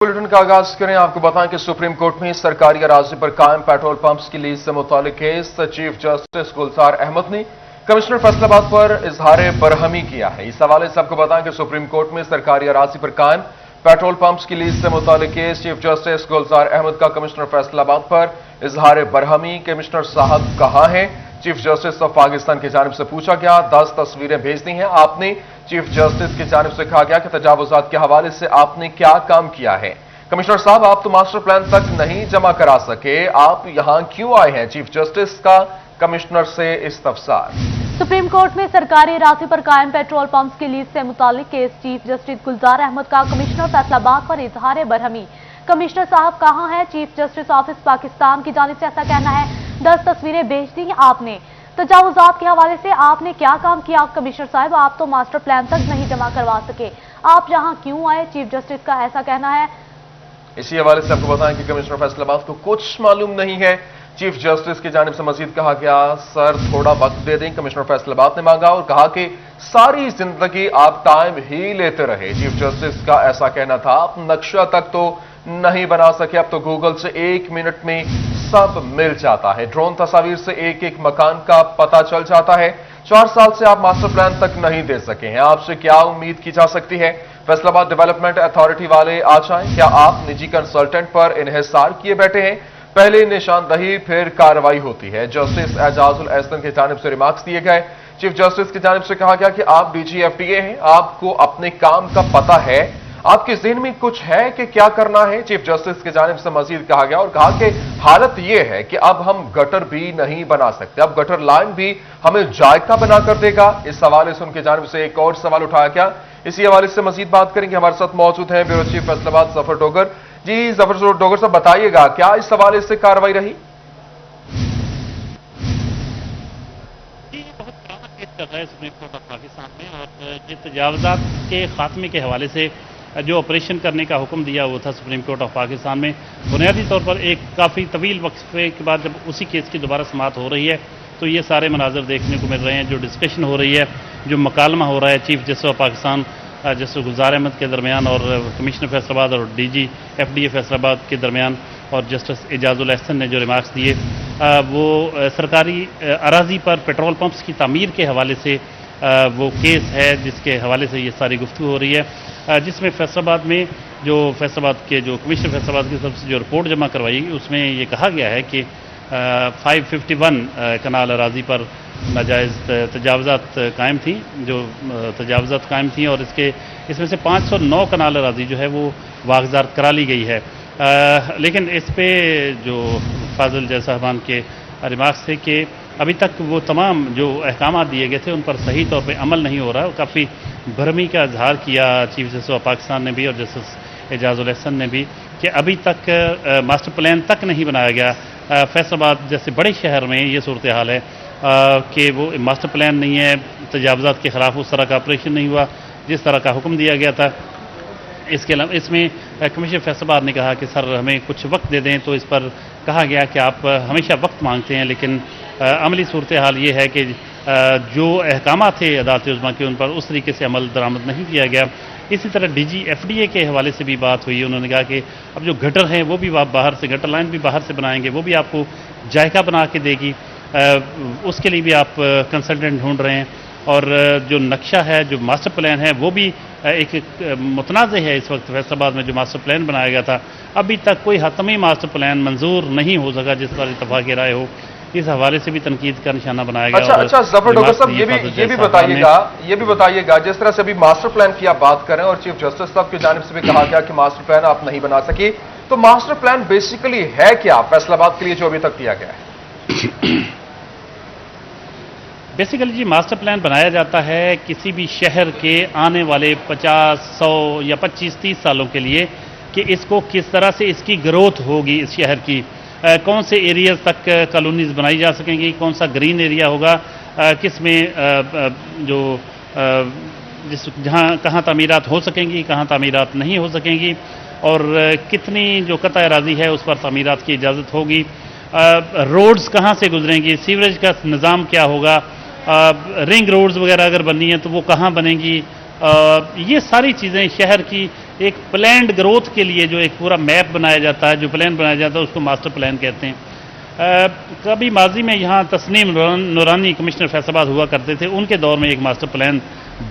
Bulletin का आगाज करें। आपको बताएं कि सुप्रीम कोर्ट में सरकारी अराजी पर कायम पेट्रोल पंप्स की लीज से मुतालिक case chief justice Gulzar Ahmad ने कमिश्नर फैसलाबाद पर इजहार बरहमी किया है। इस हवाले से आपको बताएं कि सुप्रीम कोर्ट में सरकारी अराजी पर कायम पेट्रोल पंप्स की लीज से मुतालिक case chief justice Gulzar Ahmad का कमिश्नर फैसलाबाद पर इजहार बरहमी। कमिश्नर साहब कहां हैं? चीफ जस्टिस ऑफ पाकिस्तान की जानिब से पूछा गया। 10 तस्वीरें भेज दी हैं आपने। चीफ जस्टिस की जानिब से कहा गया कि तजावुजात के हवाले से आपने क्या काम किया है। कमिश्नर साहब, आप तो मास्टर प्लान तक नहीं जमा करा सके, आप यहां क्यों आए हैं? चीफ जस्टिस का कमिश्नर से इस्तफसार। सुप्रीम कोर्ट में सरकारी अराजी पर कायम पेट्रोल पंप्स की लीज से मुतालिक case chief justice Gulzar Ahmad का कमिश्नर फैसलाबाद पर इजहार बरहमी। कमिश्नर साहब कहां हैं? चीफ जस्टिस ऑफिस पाकिस्तान की जानिब से ऐसा कहना है। 10 तस्वीरें भेज दी आपने। तजावुजात के हवाले से आपने क्या काम किया? कमिश्नर साहब, आप तो मास्टर प्लान तक नहीं जमा करवा सके, आप यहां क्यों आए? चीफ जस्टिस का ऐसा कहना है। इसी हवाले से आपको बताएं कि कमिश्नर फैसलाबाद को कुछ मालूम नहीं है। चीफ जस्टिस की जानिब से मजीद कहा गया, सर थोड़ा वक्त दे दें। कमिश्नर फैसलाबाद ने मांगा और कहा कि सारी जिंदगी आप टाइम ही लेते रहे। चीफ जस्टिस का ऐसा कहना था, आप नक्शा तक तो नहीं बना सके, अब तो गूगल से 1 मिनट में सब मिल जाता है। ड्रोन तस्वीर से एक एक मकान का पता चल जाता है। 4 साल से आप मास्टर प्लान तक नहीं दे सके हैं, आपसे क्या उम्मीद की जा सकती है? फैसलाबाद डेवलपमेंट अथॉरिटी वाले आ जाएं, क्या आप निजी कंसल्टेंट पर इन्हिसार किए बैठे हैं? पहले निशानदही फिर कार्रवाई होती है। जस्टिस एजाजुल एहसन की जानिब से रिमार्क्स दिए गए। चीफ जस्टिस की जानिब से कहा गया कि आप डीजी एफडीए हैं, आपको अपने काम का पता है, आपके ज़हन में कुछ है कि क्या करना है? चीफ जस्टिस की जानिब से मजीद कहा गया और कहा कि हालत यह है कि अब हम गटर भी नहीं बना सकते, अब गटर लाइन भी हमें जायका बनाकर देगा। इस हवाले से उनकी जानिब से एक और सवाल उठाया गया। इसी हवाले से मजीद बात करेंगे। हमारे साथ मौजूद हैं ब्यूरो चीफ फैसलाबाद जफर डोगर जी। जफर डोगर साहब, बताइएगा क्या इस हवाले से कार्रवाई रही? बहुत पुराना केस चल रहा है सुप्रीम कोर्ट ऑफ पाकिस्तान में, और ये तजावजात के खात्मे के हवाले से जो ऑपरेशन करने का हुक्म दिया हुआ था सुप्रीम कोर्ट ऑफ पाकिस्तान में, बुनियादी तौर पर एक काफ़ी तवील वक्फे के बाद जब उसी केस की दोबारा समाअत हो रही है तो ये सारे मनाजर देखने को मिल रहे हैं। जो डिस्कशन हो रही है, जो मकालमा हो रहा है chief justice of Pakistan justice Gulzar Ahmed के दरमियान और कमिश्नर फैसलाबाद और डीजी एफडीए फैसलाबाद के दरमियान, और जस्टिस एजाजुल एहसन ने जो रिमार्क्स दिए वो सरकारी अराजी पर पेट्रोल पंप्स की तामीर के हवाले से वो केस है जिसके हवाले से ये सारी गुफ्तगू हो रही है, जिसमें फैसलाबाद में जो फैसलाबाद के जो कमिश्नर फैसलाबाद की तरफ से जो रिपोर्ट जमा करवाई उसमें ये कहा गया है कि 551 कनाल अराजी पर नाजायज़ तजावजात कायम थी, जो तजावजात कायम थी, और इसमें से 509 कनाल अराजी जो है वो वागजात करा ली गई है। लेकिन इस पे जो फाजिल जय साहबान के रिमार्क्स थे कि अभी तक वो तमाम जो अहकाम दिए गए थे उन पर सही तौर पे अमल नहीं हो रहा। काफ़ी भरमी का इजहार किया चीफ जस्टिस ऑफ पाकिस्तान ने भी और जस्टिस एजाजुल एहसन ने भी कि अभी तक मास्टर प्लान तक नहीं बनाया गया। फैसलाबाद जैसे बड़े शहर में ये सूरत हाल है कि वो मास्टर प्लान नहीं है, तजावजात के ख़िलाफ़ उस तरह का ऑपरेशन नहीं हुआ जिस तरह का हुक्म दिया गया था। इसके अलावा इसमें कमिश्नर फैसलाबाद ने कहा कि सर हमें कुछ वक्त दे दें, तो इस पर कहा गया कि आप हमेशा वक्त मांगते हैं, लेकिन अमली सूरत हाल ये है कि जो अहकाम थे अदालत उज़्मा के उन पर उस तरीके से अमल दरामद नहीं किया गया। इसी तरह डीजी एफडीए के हवाले से भी बात हुई। उन्होंने कहा कि अब जो गटर हैं वो भी आप बाहर से, गटर लाइन भी बाहर से बनाएंगे, वो भी आपको जायका बना के देगी, उसके लिए भी आप कंसल्टेंट ढूंढ रहे हैं, और जो नक्शा है, जो मास्टर प्लान है, वो भी एक मुतनाज़ है। इस वक्त फैसलाबाद में जो मास्टर प्लान बनाया गया था अभी तक कोई हतमी मास्टर प्लान मंजूर नहीं हो सका जिस पर इत्तफाक़ राय हो। इस हवाले से भी तनकीद का निशाना बनाया गया। अच्छा जफर डोगर साहब, ये भी बताइएगा जिस तरह से अभी मास्टर प्लान की आप बात करें और चीफ जस्टिस साहब की जानिब से भी कहा गया कि मास्टर प्लान आप नहीं बना सकी, तो मास्टर प्लान बेसिकली है क्या फैसलाबाद के लिए जो अभी तक दिया गया है? बेसिकली जी मास्टर प्लान बनाया जाता है किसी भी शहर के आने वाले 50, 100 या 25-30 सालों के लिए कि इसको किस तरह से इसकी ग्रोथ होगी, इस शहर की कौन से एरियाज तक कॉलोनीज बनाई जा सकेंगी, कौन सा ग्रीन एरिया होगा, किस में जो जहाँ कहाँ तामीरात हो सकेंगी, कहाँ तामीरात नहीं हो सकेंगी, और कितनी जो कतई अराजी है उस पर तामीरात की इजाज़त होगी, रोड्स कहाँ से गुजरेंगी, सीवरेज का निज़ाम क्या होगा, रिंग रोड्स वगैरह अगर बननी है तो वो कहाँ बनेंगी, ये सारी चीज़ें शहर की एक प्लान्ड ग्रोथ के लिए जो एक पूरा मैप बनाया जाता है, जो प्लान बनाया जाता है, उसको मास्टर प्लान कहते हैं। कभी माजी में यहाँ तस्नीम नूरानी कमिश्नर फैसलाबाद हुआ करते थे, उनके दौर में एक मास्टर प्लान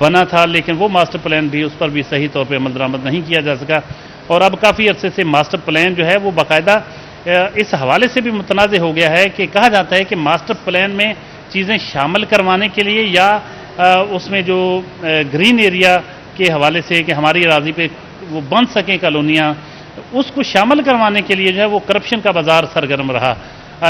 बना था, लेकिन वो मास्टर प्लान भी, उस पर भी सही तौर पे अमल दरामद नहीं किया जा सका। और अब काफ़ी अरसे से मास्टर प्लान जो है वो बाकायदा इस हवाले से भी मुतनाज़ हो गया है कि कहा जाता है कि मास्टर प्लान में चीज़ें शामिल करवाने के लिए या उसमें जो ग्रीन एरिया के हवाले से कि हमारी अराजी पे वो बन सकें कॉलोनियाँ, उसको शामिल करवाने के लिए जो है वो करप्शन का बाजार सरगर्म रहा।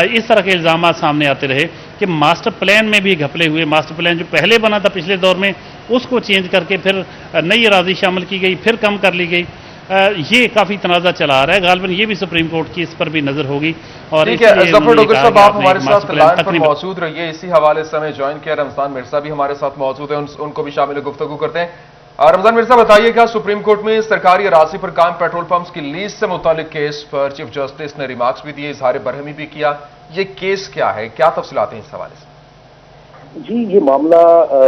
इस तरह के इल्ज़ाम सामने आते रहे कि मास्टर प्लान में भी घपले हुए। मास्टर प्लान जो पहले बना था पिछले दौर में, उसको चेंज करके फिर नई अराजी शामिल की गई, फिर कम कर ली गई। ये काफ़ी तनाज़ा चला आ रहा है। गालिबन ये भी सुप्रीम कोर्ट की इस पर भी नज़र होगी। और ठीक है, जफर डोगर साहब आप हमारे साथ लाइन पर मौजूद रहिए। इसी हवाले से हमें ज्वाइन किया रमजान मिर्जा भी हमारे साथ मौजूद है, उनको भी शामिल गुफ्तगू करते हैं। रमजान मिर्जा बताइए, क्या सुप्रीम कोर्ट में सरकारी अराजी पर कायम पेट्रोल पंप्स की लीज से मुतालिक केस पर चीफ जस्टिस ने रिमार्क्स भी दिए, इजहार बरहमी भी किया। ये केस क्या है, क्या तफसीलात हैं इस हवाले से? जी, ये मामला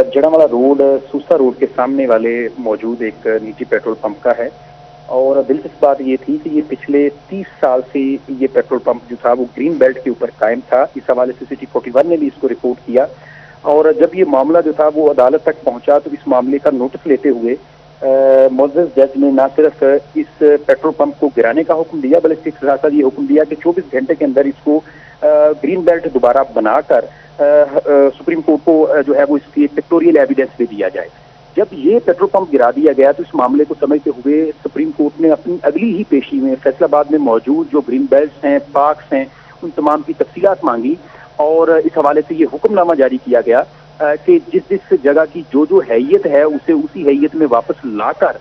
जड़ावाला रोड, सूसा रोड के सामने वाले मौजूद एक निजी पेट्रोल पंप का है। और दिलचस्प बात ये थी कि ये पिछले 30 साल से ये पेट्रोल पंप जो था वो ग्रीन बेल्ट के ऊपर कायम था। इस हवाले से सिटी 41 ने भी इसको रिपोर्ट किया। और जब ये मामला जो था वो अदालत तक पहुंचा तो इस मामले का नोटिस लेते हुए मुअज़्ज़ज़ जज ने न सिर्फ इस पेट्रोल पंप को गिराने का हुक्म दिया, बल्कि इसके साथ साथ ये हुक्म दिया कि 24 घंटे के अंदर इसको ग्रीन बेल्ट दोबारा बनाकर सुप्रीम कोर्ट को जो है वो इसकी पिक्टोरियल एविडेंस भी दिया जाए। जब ये पेट्रोल पंप गिरा दिया गया तो इस मामले को समझते हुए सुप्रीम कोर्ट ने अपनी अगली ही पेशी में फैसलाबाद में मौजूद जो ग्रीन बेल्ट्स हैं, पार्क्स हैं, उन तमाम की तफसीलात मांगी। और इस हवाले से ये हुक्मनामा जारी किया गया कि जिस जगह की जो हैयत है उसे उसी हैयत में वापस लाकर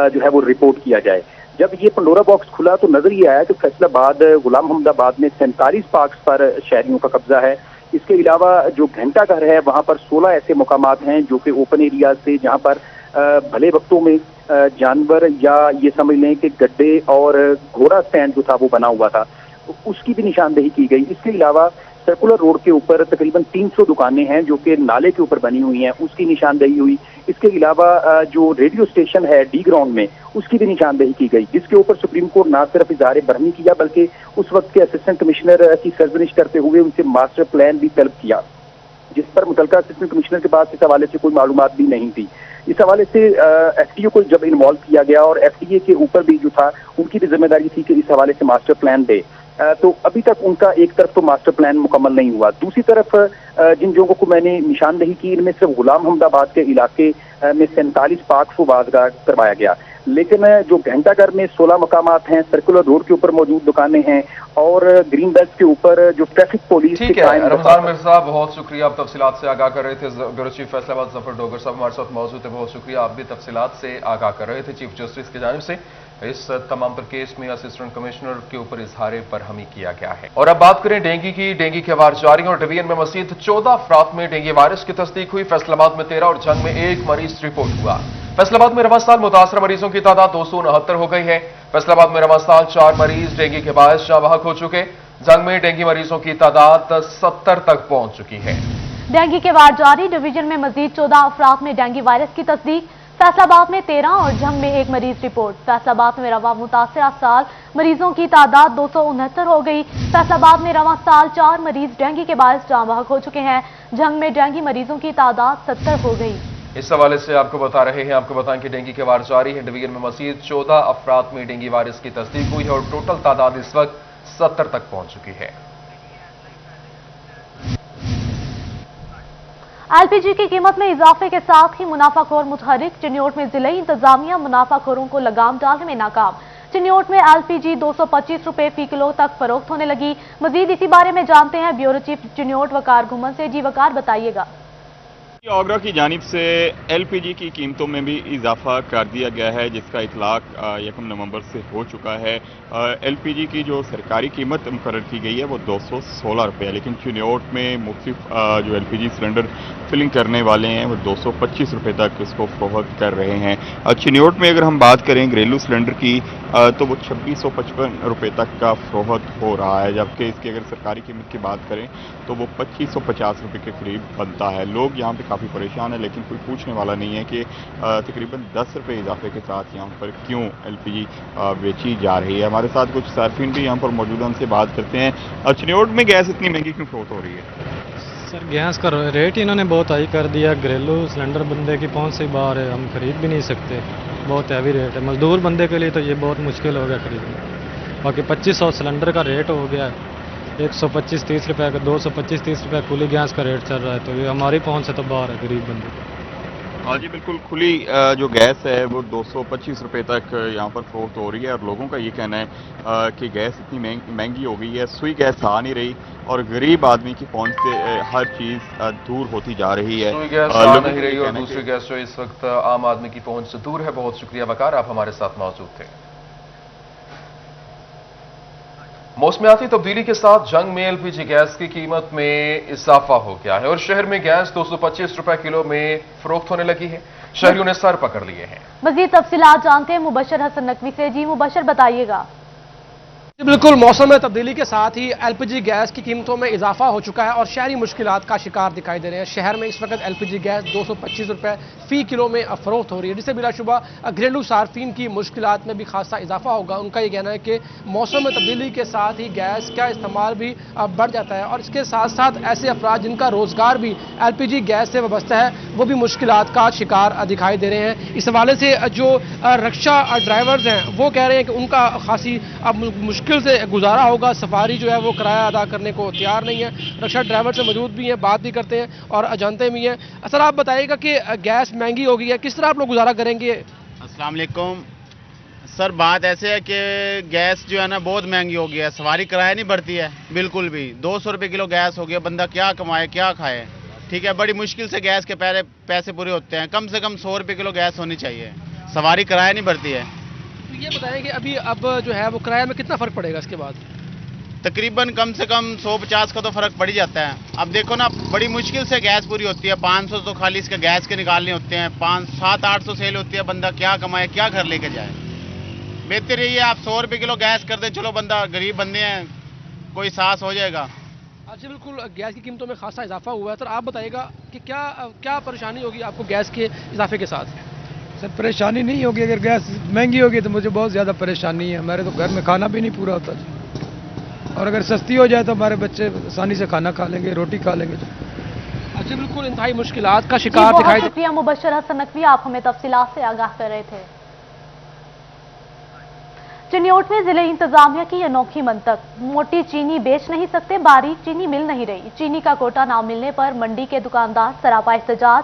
जो है वो रिपोर्ट किया जाए। जब ये पंडोरा बॉक्स खुला तो नजर ये आया कि फैसलाबाद, गुलाम मोहम्मदाबाद में 47 पार्क्स पर शहरियों का कब्जा है। इसके अलावा जो घंटा घर है वहां पर 16 ऐसे मुकामात हैं जो कि ओपन एरिया से, जहां पर भले वक्तों में जानवर या ये समझ लें कि गड्ढे और घोड़ा स्टैंड जो था वो बना हुआ था, तो उसकी भी निशानदेही की गई। इसके अलावा सर्कुलर रोड के ऊपर तकरीबन 300 दुकानें हैं जो कि नाले के ऊपर बनी हुई हैं, उसकी निशानदेही हुई। इसके अलावा जो रेडियो स्टेशन है डी ग्राउंड में, उसकी भी निशानदेही की गई, जिसके ऊपर सुप्रीम कोर्ट न सिर्फ इजहार बरहमी किया बल्कि उस वक्त के असिस्टेंट कमिश्नर की सरजनिश करते हुए उनसे मास्टर प्लान भी तलब किया, जिस पर मुतलका असिस्टेंट कमिश्नर के पास इस हवाले से कोई मालूमात भी नहीं थी। इस हवाले से एफटीए को जब इन्वॉल्व किया गया और एफटीए के ऊपर भी जो था उनकी भी जिम्मेदारी थी कि इस हवाले से मास्टर प्लान दे, तो अभी तक उनका एक तरफ तो मास्टर प्लान मुकम्मल नहीं हुआ। दूसरी तरफ जिन जगहों को मैंने निशानदेही की, इनमें सिर्फ गुलाम मोहम्मदाबाद के इलाके में 47 पार्क को वाज़गाह करवाया गया, लेकिन जो घंटाघर में 16 मकामात हैं, सर्कुलर रोड के ऊपर मौजूद दुकानें हैं और ग्रीन बेल्ट के ऊपर जो ट्रैफिक पुलिस। ठीक है रमजान मिर्जा, बहुत शुक्रिया, आप तफसीलात से आगाह कर रहे थे। ब्यूरो चीफ फैसलाबाद जफर डोगर साहब हमारे साथ मौजूद है, बहुत शुक्रिया, आप भी तफसीलात से आगाह कर रहे थे चीफ जस्टिस की जानिब से। इस तमाम पर केस में असिस्टेंट कमिश्नर के ऊपर इजहार बरहमी किया गया है। और अब बात करें डेंगू की। डेंगू के वार जारी और डिवीजन में मजीद 14 अफराद में डेंगू वायरस की तस्दीक हुई। फैसलाबाद में 13 और जंग में 1 मरीज रिपोर्ट हुआ। फैसलाबाद में रवां साल मुतासरा मरीजों की तादाद 269 हो गई है। फैसलाबाद में रवां साल 4 मरीज डेंगू के बायस जाँ बहक हो चुके। जंग में डेंगू मरीजों की तादाद 70 तक पहुंच चुकी है। डेंगू के वार जारी, डिवीजन में मजीद 14 अफराद में डेंगू वायरस की तस्दीक। फैसलाबाद में 13 और जंग में 1 मरीज रिपोर्ट। फैसलाबाद में रवां मुतासरा साल मरीजों की तादाद 269 हो गई। फैसलाबाद में रवां साल 4 मरीज डेंगू के बायस जाँ बहक हो चुके हैं। जंग में डेंगू मरीजों की तादाद 70 हो गई। इस हवाले से आपको बता रहे हैं, आपको बताएं कि डेंगू के वार जारी है। डिवीजन में मजीद 14 अफराद में डेंगू वायरस की तस्दीक हुई है और टोटल तादाद इस वक्त 70 तक पहुंच चुकी है। एलपीजी की कीमत में इजाफे के साथ ही मुनाफाखोर मुतहरिक। चिन्योट में जिले इंतजामिया मुनाफाखोरों को लगाम डालने में नाकाम। चिन्योट में एलपीजी 225 रुपए फी किलो तक फरोख्त होने लगी। मजीद इसी बारे में जानते हैं ब्यूरो चीफ चिन्योट वकार घुमन से। जी वकार, बताइएगा। आगरा की जानिब से एलपीजी की कीमतों में भी इजाफा कर दिया गया है, जिसका इतलाक 1 नवंबर से हो चुका है। एलपीजी की जो सरकारी कीमत मुकर्रर की गई है वो 216 रुपये है, लेकिन चिन्योट में मुख्तलिफ जो एलपीजी सिलेंडर फिलिंग करने वाले हैं वो 225 रुपये तक इसको फरोख्त कर रहे हैं। चिन्योट में अगर हम बात करें घरेलू सिलेंडर की तो वो 2655 रुपये तक का फरोख्त हो रहा है, जबकि इसकी अगर सरकारी कीमत की बात करें तो वो 2550 रुपये के करीब बनता है। लोग यहाँ पे काफ़ी परेशान है, लेकिन कोई पूछने वाला नहीं है कि तकरीबन 10 रुपये इजाफे के साथ यहाँ पर क्यों LPG बेची जा रही है। हमारे साथ कुछ सार्फिन भी यहाँ पर मौजूद हैं, उनसे बात करते हैं। चिन्योट में गैस इतनी महंगी क्यों फरोख्त हो रही है? सर गैस का रेट इन्होंने बहुत हाई कर दिया। घरेलू सिलेंडर बंदे की पहुंच से बाहर है, हम खरीद भी नहीं सकते, बहुत हैवी रेट है। मजदूर बंदे के लिए तो ये बहुत मुश्किल हो गया खरीदना। बाकी 2500 सिलेंडर का रेट हो गया है, 125-30 रुपये का, 225-30 रुपये खुली गैस का रेट चल रहा है, तो ये हमारी पहुंच से तो बाहर है गरीब बंदे। हाँ जी बिल्कुल, खुली जो गैस है वो 225 रुपये तक यहाँ पर फरोख्त हो रही है, और लोगों का ये कहना है कि गैस इतनी महंगी हो गई है, सुई गैस आ नहीं रही और गरीब आदमी की पहुंच से हर चीज़ दूर होती जा रही है। सुई गैस आ नहीं रही और दूसरी गैस जो इस वक्त आम आदमी की पहुंच से दूर है। बहुत शुक्रिया वकार, आप हमारे साथ मौजूद थे। मौसमियाती तब्दीली के साथ जंग में LPG गैस की कीमत में इजाफा हो गया है और शहर में गैस 225 रुपए किलो में फरोख्त होने लगी है। शहरियों ने सर पकड़ लिए हैं। मजीद तफसीलात जानते हैं मुबशर हसन नकवी से। जी मुबशर, बताइएगा। बिल्कुल, मौसम में तब्दीली के साथ ही LPG गैस की कीमतों में इजाफा हो चुका है और शहरी मुश्किलात का शिकार दिखाई दे रहे हैं। शहर में इस वक्त LPG गैस 225 रुपये फी किलो में फरोख्त हो रही है, जिससे बिलाशुबा घरेलू सार्फिन की मुश्किलात में भी खासा इजाफा होगा। उनका ये कहना है कि मौसम में तब्दीली के साथ ही गैस का इस्तेमाल भी बढ़ जाता है और इसके साथ साथ ऐसे अफराद जिनका रोज़गार भी LPG गैस से वाबस्ता है, वो भी मुश्किलात का शिकार दिखाई दे रहे हैं। इस हवाले से जो रिक्शा ड्राइवर्स हैं वो कह रहे हैं कि उनका खासी मुश्किल से गुजारा होगा। सफारी जो है वो किराया अदा करने को तैयार नहीं है। रिक्शा ड्राइवर से मौजूद भी हैं, बात भी करते हैं और जानते भी हैं। सर आप बताइएगा कि गैस महंगी हो गई है, किस तरह आप लोग गुजारा करेंगे? अस्सलाम वालेकुम सर, बात ऐसे है कि गैस जो है ना बहुत महंगी हो गई है, सवारी किराया नहीं बढ़ती है बिल्कुल भी। 200 रुपये किलो गैस हो गया, बंदा क्या कमाए क्या खाए, ठीक है। बड़ी मुश्किल से गैस के पैसे पूरे होते हैं। कम से कम 100 रुपये किलो गैस होनी चाहिए, सवारी किराया नहीं बढ़ती है। ये बताएं कि अभी अब जो है वो किराए में कितना फ़र्क पड़ेगा इसके बाद? तकरीबन कम से कम 150 का तो फ़र्क पड़ ही जाता है। अब देखो ना, बड़ी मुश्किल से गैस पूरी होती है। 500 तो खाली इसके गैस के निकालने होते हैं, 500-700-800 सेल होती है। बंदा क्या कमाए क्या घर लेके जाए। बेहतर यही है आप 100 रुपये किलो गैस कर दें, चलो बंदा गरीब बंदे हैं, कोई सांस हो जाएगा। अच्छा, बिल्कुल गैस की कीमतों में खासा इजाफा हुआ है। सर आप बताइएगा कि क्या परेशानी होगी आपको गैस के इजाफे के साथ? सर परेशानी नहीं होगी, अगर गैस महंगी होगी तो मुझे बहुत ज़्यादा परेशानी है। हमारे तो घर में खाना भी नहीं पूरा होता, और अगर सस्ती हो जाए तो हमारे बच्चे आसानी से खाना खा लेंगे, रोटी खा लेंगे। अच्छा, बिल्कुल इंतहाई मुश्किलात का शिकार दिखाई बहुत शुक्रिया मुबशर हसन नकवी, आप हमें तफसीलात से आगाह कर रहे थे। चिन्योट में जिले इंतजामिया की अनोखी मंतक, मोटी चीनी बेच नहीं सकते, बारीक चीनी मिल नहीं रही। चीनी का कोटा ना मिलने पर मंडी के दुकानदार सरापा एहतजाज।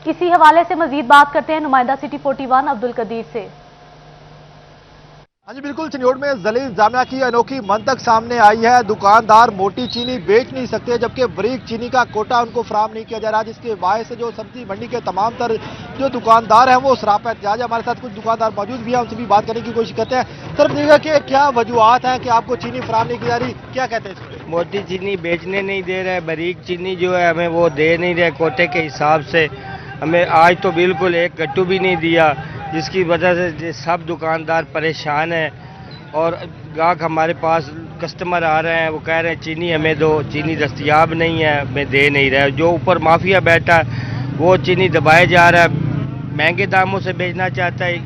इसी हवाले से मजीद बात करते हैं नुमाइंदा सिटी 41 अब्दुल कदीर से। हाँ जी बिल्कुल, चिन्योट में जिले इंतजामिया की अनोखी मंतक सामने आई है। दुकानदार मोटी चीनी बेच नहीं सकते, जबकि बारीक चीनी का कोटा उनको फराहम नहीं किया जा रहा, जिसके बायस से जो सब्जी मंडी के तमाम तर जो दुकानदार हैं वो सरापा एहतजाज है। हमारे साथ कुछ दुकानदार मौजूद भी हैं, उनसे भी बात करने की कोशिश करते हैं। सर बताइएगा कि क्या वजूहत हैं कि आपको चीनी फराहम नहीं की जा रही, क्या कहते हैं इसमें? मोटी चीनी बेचने नहीं दे रहे, बारीक चीनी जो है हमें वो दे नहीं रहे कोटे के हिसाब से। हमें आज तो बिल्कुल एक कट्टू भी नहीं दिया, जिसकी वजह से सब दुकानदार परेशान हैं। और गाहक हमारे पास कस्टमर आ रहे हैं, वो कह रहे हैं चीनी हमें दो, चीनी दस्तयाब नहीं है, हमें दे नहीं रहा है। जो ऊपर माफिया बैठा है वो चीनी दबाए जा रहा है, महंगे दामों से बेचना चाहता है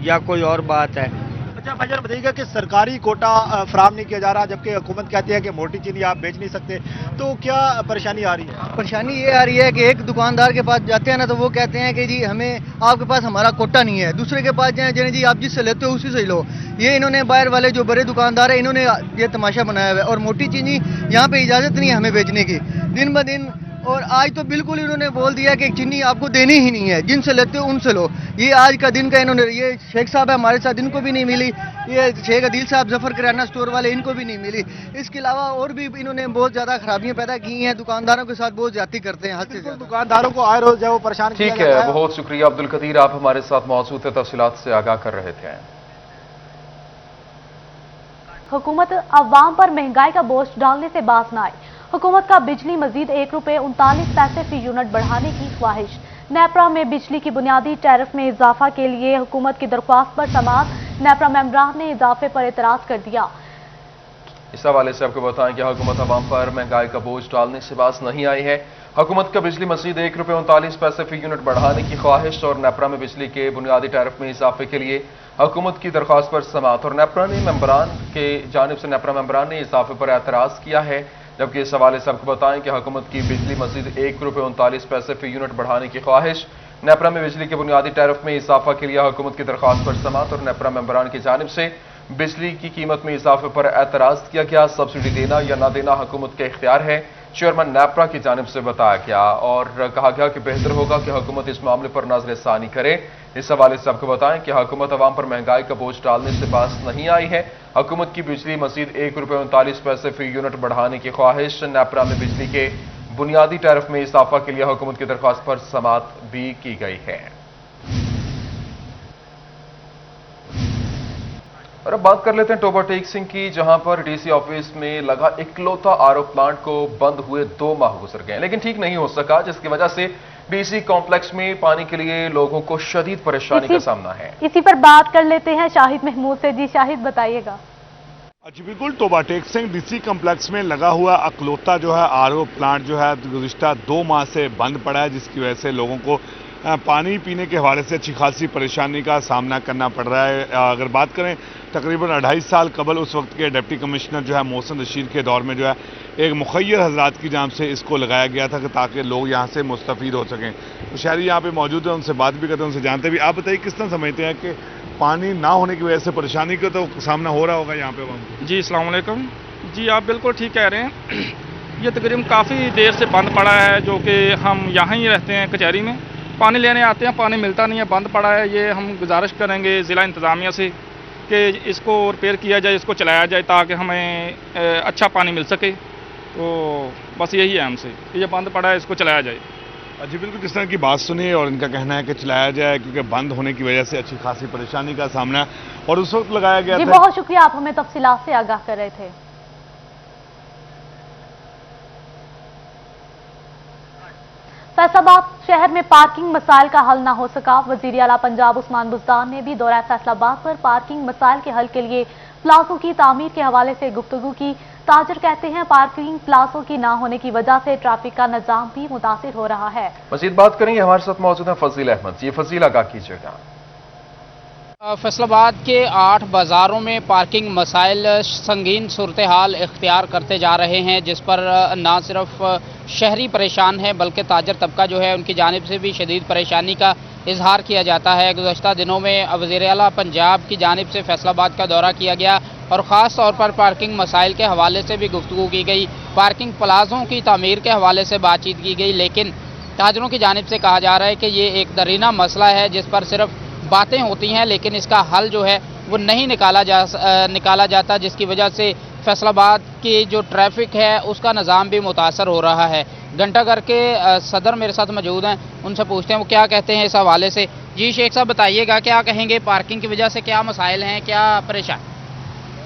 या कोई और बात है। अच्छा भाईजान बताइएगा कि सरकारी कोटा फराहम नहीं किया जा रहा, जबकि हुकूमत कहती है कि मोटी चीनी आप बेच नहीं सकते, तो क्या परेशानी आ रही है? परेशानी ये आ रही है कि एक दुकानदार के पास जाते हैं ना, तो वो कहते हैं कि जी हमें आपके पास हमारा कोटा नहीं है। दूसरे के पास जाए जी आप जिससे लेते हो उसी से लो। ये इन्होंने बाहर वाले जो बड़े दुकानदार है इन्होंने ये तमाशा बनाया हुआ है। और मोटी चीनी यहाँ पे इजाज़त नहीं है हमें बेचने की दिन ब दिन। और आज तो बिल्कुल इन्होंने बोल दिया कि चीनी आपको देनी ही नहीं है, जिनसे लेते हो उनसे लो। ये आज का दिन का इन्होंने, ये शेख साहब है हमारे साथ, इनको भी नहीं मिली। ये शेख अदील साहब जफर किराना स्टोर वाले, इनको भी नहीं मिली। इसके अलावा और भी इन्होंने बहुत ज्यादा खराबियां पैदा की हैं, दुकानदारों के साथ बहुत ज्यादती करते हैं, हद से ज्यादा। दुकानदारों को आए रोज वो परेशान किया ठीक है, बहुत शुक्रिया अब्दुल कदीर, आप हमारे साथ मौजूद थे, तफसीलात से आगाह कर रहे थे। हुकूमत अवाम पर महंगाई का बोझ डालने से बाज न आई। हुकूमत का बिजली मजीद ₹1.39 फी यूनिट बढ़ाने की ख्वाहिश। नेपरा में बिजली की बुनियादी टैरिफ में इजाफा के लिए हुकूमत की दरख्वास्त पर समाअत। नेपरा मेंबरान ने इजाफे पर एतराज कर दिया। इस हवाले से आपको बताएं कि हुकूमत अवाम पर महंगाई का बोझ डालने से बाज नहीं आई है। हुकूमत का बिजली मजीद ₹1.39 फी यूनिट बढ़ाने की ख्वाहिश और नेपरा में बिजली के बुनियादी टैरिफ में इजाफे के लिए हुकूमत की दरख्वास्त पर समाअत और नेपरा के जानिब से नेपरा मेंबरान ने इजाफे पर एतराज़ किया है। जबकि इस हवाले से आपको बताएं कि हुकूमत की बिजली मजीद ₹1.39 फी यूनिट बढ़ाने की ख्वाहिश, नेपरा में बिजली के बुनियादी टैरिफ में इजाफा के लिए हुकूमत की दरख्वास्त पर समाअत और नेपरा मेंबरान की जानिब से बिजली की कीमत में इजाफे पर एतराज़ किया गया। सब्सिडी देना या ना देना हुकूमत का इख्तियार है, चेयरमैन नेपरा की जानिब से बताया गया और कहा गया कि बेहतर होगा कि हुकूमत इस मामले पर नज़र-ए-सानी करे। इस हवाले से आपको बताएं कि हुकूमत अवाम पर महंगाई का बोझ डालने से बाज नहीं आई है। हुकूमत की बिजली मजीद ₹1.39 फी यूनिट बढ़ाने की ख्वाहिश, नेपरा में बिजली के बुनियादी टैरिफ में इजाफा के लिए हुकूमत की दरख्वास्त पर समाअत भी की गई है। और अब बात कर लेते हैं टोबा टेक सिंह की, जहां पर डीसी ऑफिस में लगा इकलौता आरओ प्लांट को बंद हुए 2 माह गुजर गए, लेकिन ठीक नहीं हो सका, जिसकी वजह से डीसी कॉम्प्लेक्स में पानी के लिए लोगों को शदीद परेशानी का सामना है। इसी पर बात कर लेते हैं शाहिद महमूद से। जी शाहिद, बताइएगा। जी बिल्कुल, टोबा टेक सिंह डीसी कॉम्प्लेक्स में लगा हुआ अकलौता जो है आरओ प्लांट जो है गुज़िश्ता 2 माह से बंद पड़ा है, जिसकी वजह से लोगों को पानी पीने के हवाले से अच्छी खासी परेशानी का सामना करना पड़ रहा है। अगर बात करें तकरीबन 2.5 साल कबल उस वक्त के डिप्टी कमिश्नर जो है मोहसिन रशीद के दौर में जो है एक मुखय्यर हजरात की जानिब से इसको लगाया गया था कि ताकि लोग यहाँ से मुस्तफ़ीद हो सकें। तो शहरी यहाँ पे मौजूद हैं, उनसे बात भी करते हैं, उनसे जानते भी। आप बताइए किस तरह समझते हैं कि पानी ना होने की वजह से परेशानी का तो सामना हो रहा होगा यहाँ पे? जी अस्सलाम वालेकुम। जी आप बिल्कुल ठीक कह रहे हैं। ये तकरीबन काफ़ी देर से बंद पड़ा है, जो कि हम यहाँ ही रहते हैं कचहरी में, पानी लेने आते हैं, पानी मिलता नहीं है, बंद पड़ा है। ये हम गुजारिश करेंगे ज़िला इंतज़ामिया से कि इसको रिपेयर किया जाए, इसको चलाया जाए ताकि हमें अच्छा पानी मिल सके। तो बस यही है हमसे, ये बंद पड़ा है, इसको चलाया जाए। जी बिल्कुल, किस तरह की बात सुनी और इनका कहना है कि चलाया जाए, क्योंकि बंद होने की वजह से अच्छी खासी परेशानी का सामना है और उस वक्त लगाया गया था। बहुत शुक्रिया, आप हमें तफसीलात से आगाह कर रहे थे। फैसलाबाद शहर में पार्किंग मसाइल का हल न हो सका। वजीर आला पंजाब उस्मान बुज़दार ने भी दौरा फैसलाबाद पर पार्किंग मसाइल के हल के लिए प्लाजों की तामीर के हवाले से गुफ्तगू की। ताजर कहते हैं पार्किंग प्लाजों की ना होने की वजह से ट्रैफिक का निजाम भी मुतासिर हो रहा है। मजीद बात करेंगे, हमारे साथ मौजूद है फजील अहमद। ये फजील, आगाह कीजिएगा। फैसलाबाद के 8 बाज़ारों में पार्किंग मसाइल संगीन सूरत हाल इख्तियार करते जा रहे हैं, जिस पर ना सिर्फ शहरी परेशान है बल्कि ताजर तबका जो है उनकी जानिब से भी शदीद परेशानी का इजहार किया जाता है। गुज़श्ता दिनों में वज़ीर आला पंजाब की जानिब से फैसलाबाद का दौरा किया गया और ख़ास तौर पर पार्किंग मसाइल के हवाले से भी गुफ्तगू की गई, पार्किंग प्लाज़ों की तामीर के हवाले से बातचीत की गई। लेकिन ताजरों की जानिब से कहा जा रहा है कि ये एक दरीना मसला है जिस पर सिर्फ बातें होती हैं लेकिन इसका हल जो है वो नहीं निकाला जाता, जिसकी वजह से फैसलाबाद की जो ट्रैफिक है उसका निज़ाम भी मुतासर हो रहा है। घंटाघर के सदर मेरे साथ मौजूद हैं, उनसे पूछते हैं वो क्या कहते हैं इस हवाले से। जी शेख साहब, बताइएगा क्या कहेंगे, पार्किंग की वजह से क्या मसाइल हैं, क्या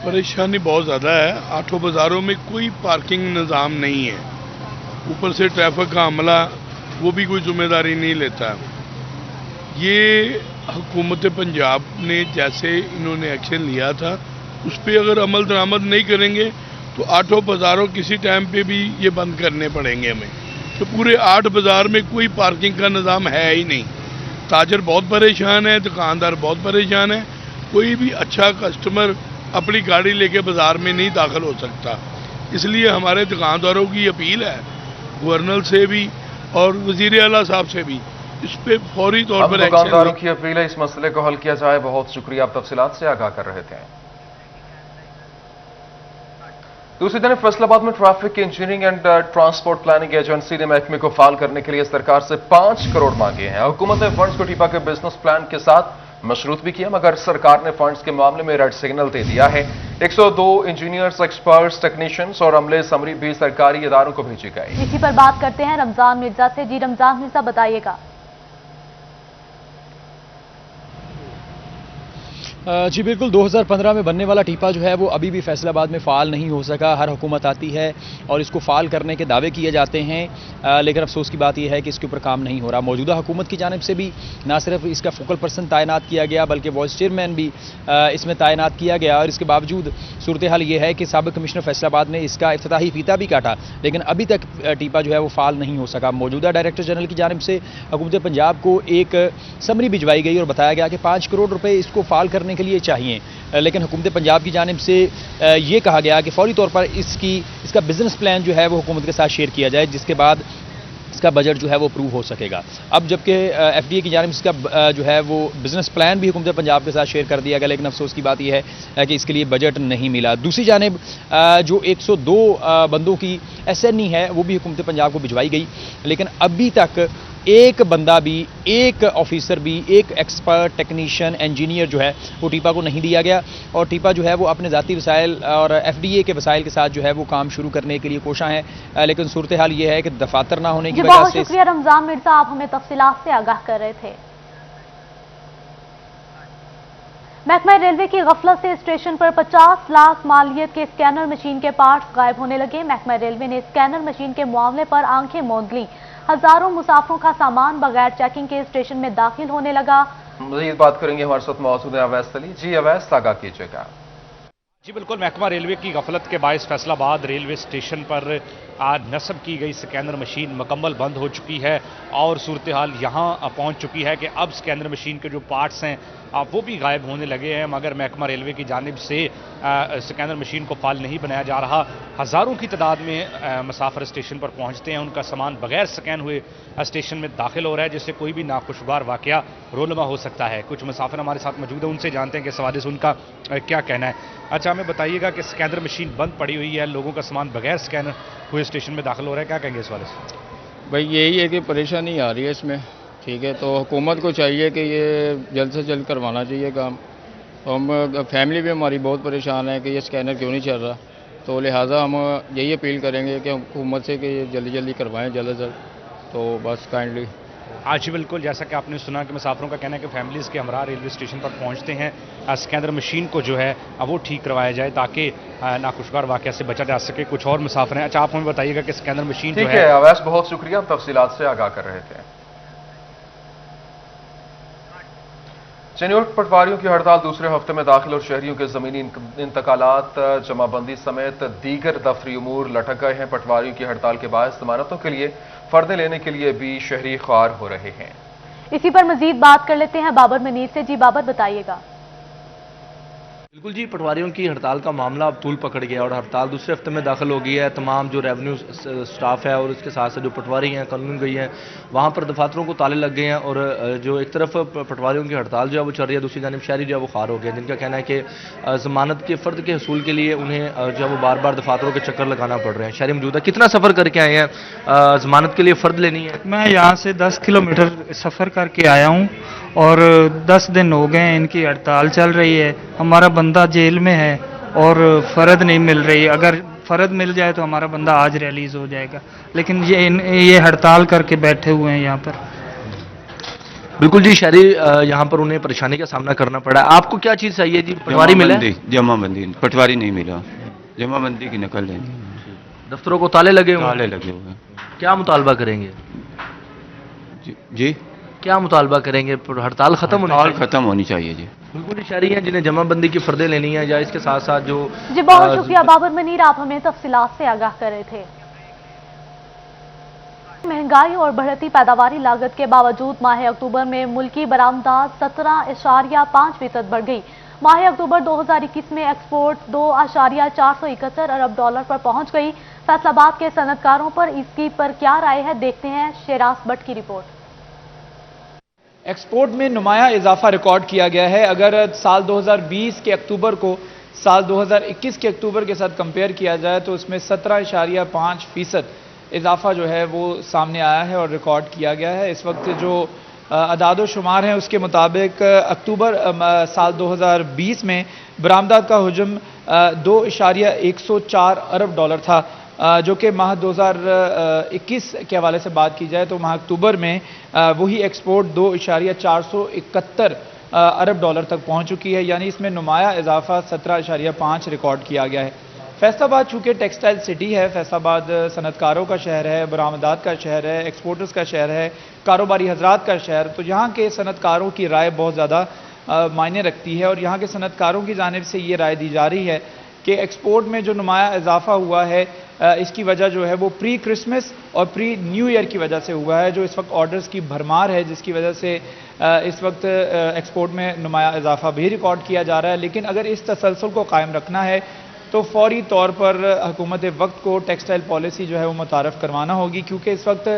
परेशानी बहुत ज़्यादा है। 8 बाज़ारों में कोई पार्किंग निज़ाम नहीं है, ऊपर से ट्रैफिक का अमला वो भी कोई जिम्मेदारी नहीं लेता। ये हुकूमत पंजाब ने जैसे इन्होंने एक्शन लिया था उस पर अगर अमल दरामद नहीं करेंगे तो 8 बाज़ारों किसी टाइम पे भी ये बंद करने पड़ेंगे हमें। तो पूरे 8 बाज़ार में कोई पार्किंग का निज़ाम है ही नहीं। ताजर बहुत परेशान है, दुकानदार बहुत परेशान है, कोई भी अच्छा कस्टमर अपनी गाड़ी लेके बाज़ार में नहीं दाखिल हो सकता। इसलिए हमारे दुकानदारों की अपील है गवर्नर से भी और वज़ीर आला साहब से भी, इस पे फौरी तौर पर दुकानदारों की अपील है इस मसले को हल किया जाए। बहुत शुक्रिया, आप तफसीलात से आगाह कर रहे थे। दूसरी तरफ फैसलाबाद में traffic engineering and transport planning agency ने महकमे को फाल करने के लिए सरकार से 5 करोड़ मांगे हैं। हुकूमत ने फंड्स को टीपा के बिजनेस प्लान के साथ मशरूत भी किया, मगर सरकार ने फंड्स के मामले में रेड सिग्नल दे दिया है। 102 इंजीनियर्स, एक्सपर्ट्स, टेक्नीशियंस और अमले समरी भी सरकारी इदारों को भेजी गई। इसी पर बात करते हैं रमजान मिर्जा से। जी रमजान मिर्जा, बताइएगा। जी बिल्कुल, 2015 में बनने वाला टीपा जो है वो अभी भी फैसलाबाद में फ़ाल नहीं हो सका। हर हुकूमत आती है और इसको फ़ाल करने के दावे किए जाते हैं, लेकिन अफसोस की बात यह है कि इसके ऊपर काम नहीं हो रहा। मौजूदा हुकूमत की जानिब से भी ना सिर्फ इसका फोकल पर्सन तैनात किया गया बल्कि वाइस चेयरमैन भी इसमें तैनात किया गया, और इसके बावजूद सूरत हाल ये है कि साबिक़ कमिश्नर फैसलाबाद ने इसका इफ्तिताही फीता भी काटा, लेकिन अभी तक टीपा जो है वो फ़ाल नहीं हो सका। मौजूदा डायरेक्टर जनरल की जानिब से हुकूमत पंजाब को एक समरी भिजवाई गई और बताया गया कि 5 करोड़ रुपए इसको फ़ाल करने के लिए चाहिए, लेकिन हुकूमत पंजाब की जानिब से ये कहा गया कि फौरी तौर पर इसका बिजनेस प्लान जो है वो हुकूमत के साथ शेयर किया जाए, जिसके बाद इसका बजट जो है वो अप्रूव हो सकेगा। अब जबकि एफडीए की जानिब से इसका जो है वो बिजनेस प्लान भी हुकूमत पंजाब के साथ शेयर कर दिया गया, लेकिन अफसोस की बात यह है कि इसके लिए बजट नहीं मिला। दूसरी जानिब जो 102 बंदों की SNE है वो भी हुकूमत पंजाब को भिजवाई गई, लेकिन अभी तक एक बंदा भी, एक ऑफिसर भी, एक एक्सपर्ट टेक्नीशियन इंजीनियर जो है वो टीपा को नहीं दिया गया, और टीपा जो है वो अपने ज़ाती वसाइल और FDA के वसाइल के साथ जो है वो काम शुरू करने के लिए कोशा है, लेकिन सूरत हाल ये है कि दफातर ना होने की वजह से। बहुत शुक्रिया रमजान मिर्जा, आप हमें तफसीलात से आगाह कर रहे थे। महकमा रेलवे की गफलत से स्टेशन पर 50 लाख मालियत के स्कैनर मशीन के पार्ट्स गायब होने लगे। महकमा रेलवे ने स्कैनर मशीन के मामले पर आंखें मूंद ली। हजारों मुसाफिरों का सामान बगैर चेकिंग के स्टेशन में दाखिल होने लगा। मज़ीद बात करेंगे, हमारे साथ मौजूद है अवैस अली। जी अवैस, आगाह कीजिएगा। जी बिल्कुल, महकमा रेलवे की गफलत के बायस फैसलाबाद रेलवे स्टेशन पर आज नस्ब की गई स्कैनर मशीन मुकम्मल बंद हो चुकी है, और सूरत हाल यहाँ पहुँच चुकी है कि अब स्कैनर मशीन के जो पार्ट्स हैं वो भी गायब होने लगे हैं, मगर महकमा रेलवे की जानिब से स्कैनर मशीन को फाल नहीं बनाया जा रहा। हज़ारों की तादाद में मुसाफिर स्टेशन पर पहुँचते हैं, उनका सामान बगैर स्कैन हुए स्टेशन में दाखिल हो रहा है, जिससे कोई भी नाखुशगवार वाक़या रोलमा हो सकता है। कुछ मुसाफिर हमारे साथ मौजूद हैं, उनसे जानते हैं कि इस हवाले से उनका क्या कहना है। अच्छा, हमें बताइएगा कि स्कैनर मशीन बंद पड़ी हुई है, लोगों का सामान बगैर स्कैनर हुए स्टेशन में दाखिल हो रहा है, क्या कहेंगे इस वाले से? भाई यही है कि परेशानी आ रही है इसमें, ठीक है, तो हुकूमत को चाहिए कि ये जल्द से जल्द करवाना चाहिए काम। हम फैमिली भी हमारी बहुत परेशान है कि ये स्कैनर क्यों नहीं चल रहा, तो लिहाजा हम यही अपील करेंगे कि हुकूमत से कि ये जल्दी जल्दी करवाएं जल्द से जल्द, तो बस काइंडली। आज बिल्कुल, जैसा कि आपने सुना कि मुसाफिरों का कहना है कि फैमिलीज़ के हमरा रेलवे स्टेशन पर पहुंचते हैं, स्कैनर मशीन को जो है वो ठीक करवाया जाए ताकि नाखुशगवार वाक़या से बचा जा सके। कुछ और मुसाफिर हैं, अच्छा आप हमें बताइएगा कि स्कैनर मशीन ठीक है अवैस, बहुत शुक्रिया, तफसीलात से आगाह कर रहे थे। चेन्नई पटवारियों की हड़ताल दूसरे हफ्ते में दाखिल और शहरियों के ज़मीनी इंतकालात, जमाबंदी समेत दीगर दफ्तरी उमूर लटक गए हैं। पटवारियों की हड़ताल के बाद जमानतों के लिए फर्दे लेने के लिए भी शहरी ख्वार हो रहे हैं। इसी पर मजीद बात कर लेते हैं बाबर मनीर से। जी बाबर, बताइएगा। बिल्कुल जी, पटवारियों की हड़ताल का मामला अब तूल पकड़ गया और हड़ताल दूसरे हफ्ते में दाखिल हो गई है। तमाम जो रेवेन्यू स्टाफ है और उसके साथ साथ जो पटवारी हैं, कानून गई हैं, वहाँ पर दफातरों को ताले लग गए हैं, और जो एक तरफ पटवारियों की हड़ताल जो है वो चल रही है, दूसरी जानिब शहरी जो है वो खार हो गया, जिनका कहना है कि ज़मानत के फ़र्द के हसूल के लिए उन्हें जो है वो बार बार दफातरों के चक्कर लगाना पड़ रहे हैं। शहरी मौजूद है, कितना सफ़र करके आए हैं, ज़मानत के लिए फ़र्द लेनी है? मैं यहाँ से 10 किलोमीटर सफ़र करके आया हूँ और 10 दिन हो गए इनकी हड़ताल चल रही है। हमारा बंदा जेल में है और फ़र्द नहीं मिल रही। अगर फ़र्द मिल जाए तो हमारा बंदा आज रिलीज़ हो जाएगा, लेकिन ये हड़ताल करके बैठे हुए हैं यहाँ पर। बिल्कुल जी, शहरी यहाँ पर उन्हें परेशानी का सामना करना पड़ा। आपको क्या चीज़ चाहिए जी? पटवारी मिला? जमाबंदी, पटवारी नहीं मिला, जमाबंदी की नकल लेनी। दफ्तरों को ताले लगे हुए? ताले लगे हुए। क्या मुतालबा करेंगे जी? क्या मुतालबा करेंगे? हड़ताल खत्म होनी चाहिए जी। बिल्कुल, शहरी हैं जिन्हें जमाबंदी की फर्दे लेनी है, या इसके साथ साथ जो। जी बहुत शुक्रिया बाबर मनीर, आप हमें तफसीलात से आगाह कर रहे थे। महंगाई और बढ़ती पैदावारी लागत के बावजूद माह अक्टूबर में मुल्की बरामदात 17.5% बढ़ गई। माह अक्टूबर 2021 में एक्सपोर्ट 2.471 अरब डॉलर पर पहुंच गई। फैसलाबाद के सनतकारों पर इसकी पर क्या राय है, देखते हैं शेराज भट्ट की रिपोर्ट। एक्सपोर्ट में नुमाया इजाफा रिकॉर्ड किया गया है। अगर साल 2020 के अक्टूबर को साल 2021 के अक्टूबर के साथ कंपेयर किया जाए तो उसमें 17.5% इजाफा जो है वो सामने आया है और रिकॉर्ड किया गया है। इस वक्त जो अदाद शुमार हैं उसके मुताबिक अक्टूबर साल 2020 में बरामदात का हुजम 2.104 अरब डॉलर था, जो कि माह 2021 के हवाले से बात की जाए तो माह अक्टूबर में वही एक्सपोर्ट 2.471 अरब डॉलर तक पहुंच चुकी है, यानी इसमें नुमाया इजाफा 17.5 रिकॉर्ड किया गया है। फैसलाबाद चूँकि टेक्सटाइल सिटी है, फैसलाबाद सनतकारों का शहर है, बरामदात का शहर है, एक्सपोर्टर्स का शहर है, कारोबारी हजरात का शहर, तो यहाँ के सनतकारों की राय बहुत ज़्यादा मायने रखती है और यहाँ के सनतकारों की जानिब से ये राय दी जा रही है कि एक्सपोर्ट में जो नुमाया इजाफा हुआ है इसकी वजह जो है वो प्री क्रिसमस और प्री न्यू ईयर की वजह से हुआ है, जो इस वक्त ऑर्डर्स की भरमार है, जिसकी वजह से इस वक्त एक्सपोर्ट में नुमाया इजाफा भी रिकॉर्ड किया जा रहा है। लेकिन अगर इस तसलसल को कायम रखना है तो फौरी तौर पर हुकूमत वक्त को टेक्सटाइल पॉलिसी जो है वो मुतारफ़ करवाना होगी, क्योंकि इस वक्त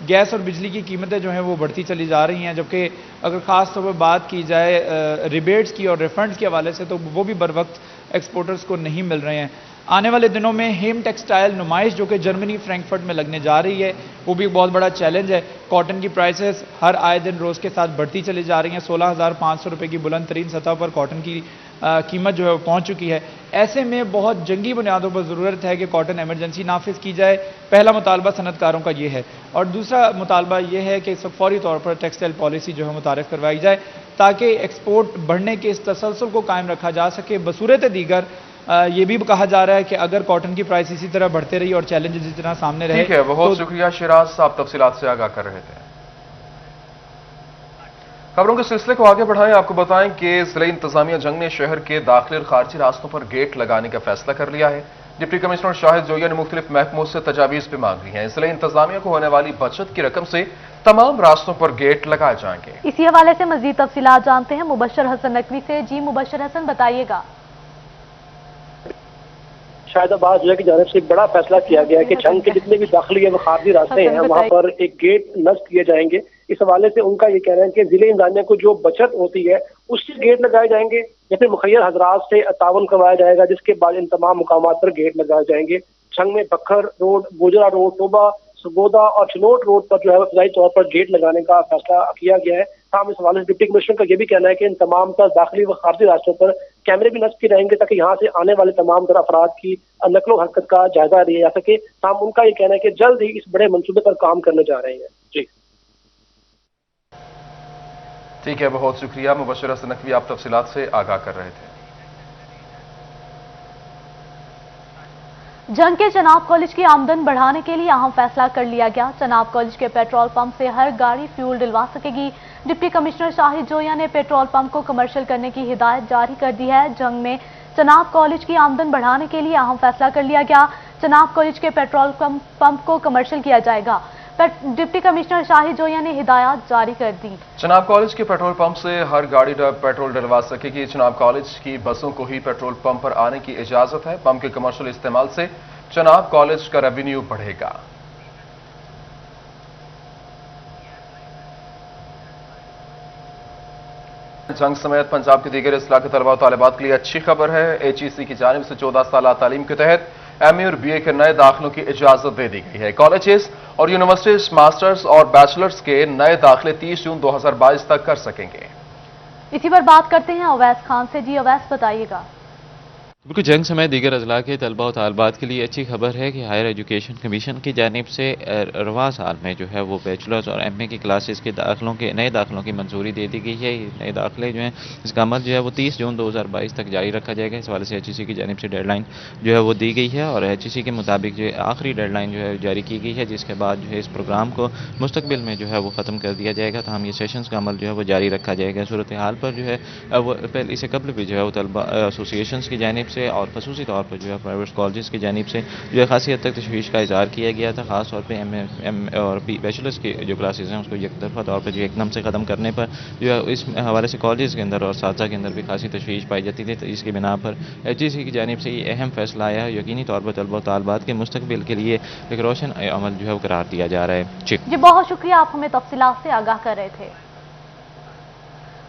गैस और बिजली की कीमतें जो हैं वो बढ़ती चली जा रही हैं, जबकि अगर ख़ास तौर पर बात की जाए रिबेट्स की और रिफंड्स के हवाले से तो वो भी बर वक्त एक्सपोर्टर्स को नहीं मिल रहे हैं। आने वाले दिनों में हेम टेक्सटाइल नुमाइश जो कि जर्मनी फ्रैंकफर्ट में लगने जा रही है वो भी एक बहुत बड़ा चैलेंज है। कॉटन की प्राइसेस हर आए दिन रोज़ के साथ बढ़ती चली जा रही हैं। 16,500 रुपये की बुलंद तरीन सतह पर कॉटन की कीमत जो है वो पहुँच चुकी है। ऐसे में बहुत जंगी बुनियादों पर ज़रूरत है कि कॉटन एमरजेंसी नाफिज की जाए। पहला मुतालबा सनतकारों का ये है और दूसरा मुतालबा ये है कि इस वक्त फौरी तौर पर टेक्सटाइल पॉलिसी जो है मुतारिफ करवाई जाए ताकि एक्सपोर्ट बढ़ने के इस तसलसल को कायम रखा जा सके। बसूरत दीगर ये भी कहा जा रहा है कि अगर कॉटन की प्राइस इसी तरह बढ़ते रही और चैलेंजेस इस तरह सामने रहे। ठीक है, बहुत शुक्रिया शिराज साहब, तफसीलात से आगाह कर रहे थे। खबरों के सिलसिले को आगे बढ़ाएं, आपको बताएं कि जिला इंतजामिया जंग ने शहर के दाखिली और खारजी रास्तों पर गेट लगाने का फैसला कर लिया है। डिप्टी कमिश्नर शाहिद जोया ने मुख्तलिफ महकमों से तजावीज़ भी मांग ली हैं। जिला इंतजामिया को होने वाली बचत की रकम से तमाम रास्तों पर गेट लगाए जाएंगे। इसी हवाले से मजीद तफसीलात जानते हैं मुबशर हसन नकवी से। जी मुबशर हसन, बताइएगा। शाहिदाबाद जिले की जानिब से एक बड़ा फैसला किया गया है कि जंग के जितने भी दाखिली व खारजी रास्ते हैं वहां पर एक गेट नस्ब किए जाएंगे। इस हवाले से उनका ये कहना है कि जिले इंतजामिया को जो बचत होती है उससे गेट लगाए जाएंगे या फिर मुखैर हजरात से तावन करवाया जाएगा, जिसके बाद इन तमाम मुकामात पर गेट लगाए जाएंगे। जंग में बखर रोड, गुजरा रोड, टोबा, सुगोदा और चनोट रोड पर जो है इब्तदाई तौर पर गेट लगाने का फैसला किया गया है। साथ इस हवाले से डिप्टी कमिश्नर का यह भी कहना है कि इन तमाम तर दाखिली व खारजी रास्तों पर कैमरे भी नस्ब किए जाएंगे ताकि यहाँ से आने वाले तमाम तर अफराद की नकलो हरकत का जायजा लिया जा सके। साम उनका ये कहना है कि जल्द ही इस बड़े मंसूबे पर काम करने जा रहे हैं। जी ठीक है, बहुत शुक्रिया मुबशर हसन नकवी, आप तफसीलात से आगाह कर रहे थे। जंग के चनाब कॉलेज की आमदन बढ़ाने के लिए अहम फैसला कर लिया गया। चनाब कॉलेज के पेट्रोल पंप से हर गाड़ी फ्यूल डलवा सकेगी। डिप्टी कमिश्नर शाहिद जोया ने पेट्रोल पंप को कमर्शियल करने की हिदायत जारी कर दी है। जंग में चनाब कॉलेज की आमदन बढ़ाने के लिए अहम फैसला कर लिया गया। चनाब कॉलेज के पेट्रोल पंप को कमर्शियल किया जाएगा। डिप्टी कमिश्नर शाहिद जोया ने हिदायत जारी कर दी। चनाब कॉलेज के पेट्रोल पंप से हर गाड़ी पेट्रोल डलवा सकेगी। चनाब कॉलेज की बसों को ही पेट्रोल पंप पर आने की इजाजत है। पंप के कमर्शियल इस्तेमाल से चनाब कॉलेज का रेवेन्यू बढ़ेगा। जंग समेत पंजाब के दीगर इस्लाह के तलबा और तालिबात के लिए अच्छी खबर है। HEC की जानिब से 14 साल तालीम के तहत MA और BA के नए दाखिलों की इजाजत दे दी गई है। कॉलेजेस और यूनिवर्सिटीज मास्टर्स और बैचलर्स के नए दाखिले 30 जून 2022 तक कर सकेंगे। इसी पर बात करते हैं अवैस खान से। जी अवैस, बताइएगा। बिल्कुल, जंग समय दीगर अजला के तलबा और तालबात के लिए अच्छी खबर है कि हायर एजुकेशन कमीशन की जानिब से रवा साल में जो है वो बैचलर्स और MA की क्लासेस के दाखिलों के नए दाखिलों की मंजूरी दे दी गई है। ये नए दाखिले जो हैं इसका अमल जो है वो 30 जून 2022 तक जारी रखा जाएगा। इस हवाले से HEC की जानिब से डेडलाइन जो है वो दी गई है और HEC के मुताबिक जो आखिरी डेडलाइन जो है जारी की गई है, जिसके बाद जो है इस प्रोग्राम को मुस्तकबिल में जो है वो ख़त्म कर दिया जाएगा। तो हम ये सेशंस का अमल जो है वो जारी रखा जाएगा। सूरत हाल पर जो है वो पहले इससे कबल भी जो है वो तलबा एसोसिएशन की जानिब से और खसूसी तौर पर जो है प्राइवेट कॉलेजेस की जानिब से जो है खासी हद तक तशवीश का इजहार किया गया था। खास तौर पे MA और बैचलर्स की जो क्लासेस हैं उसको एक तरफा तौर पर जो एकदम से ख़त्म करने पर जो है इस हवाले से कॉलेज के अंदर और साथी के अंदर भी खासी तशवीश पाई जाती थी। तो इसकी बिना पर HEC की जानिब से ये अहम फैसला आया है। यकीनी तौर पर तलबा तालबात के मुस्तकबिल के लिए एक रोशन अमल जो है वो करार दिया जा रहा है। जी बहुत शुक्रिया, आप हमें तफसीलात से आगाह कर रहे थे।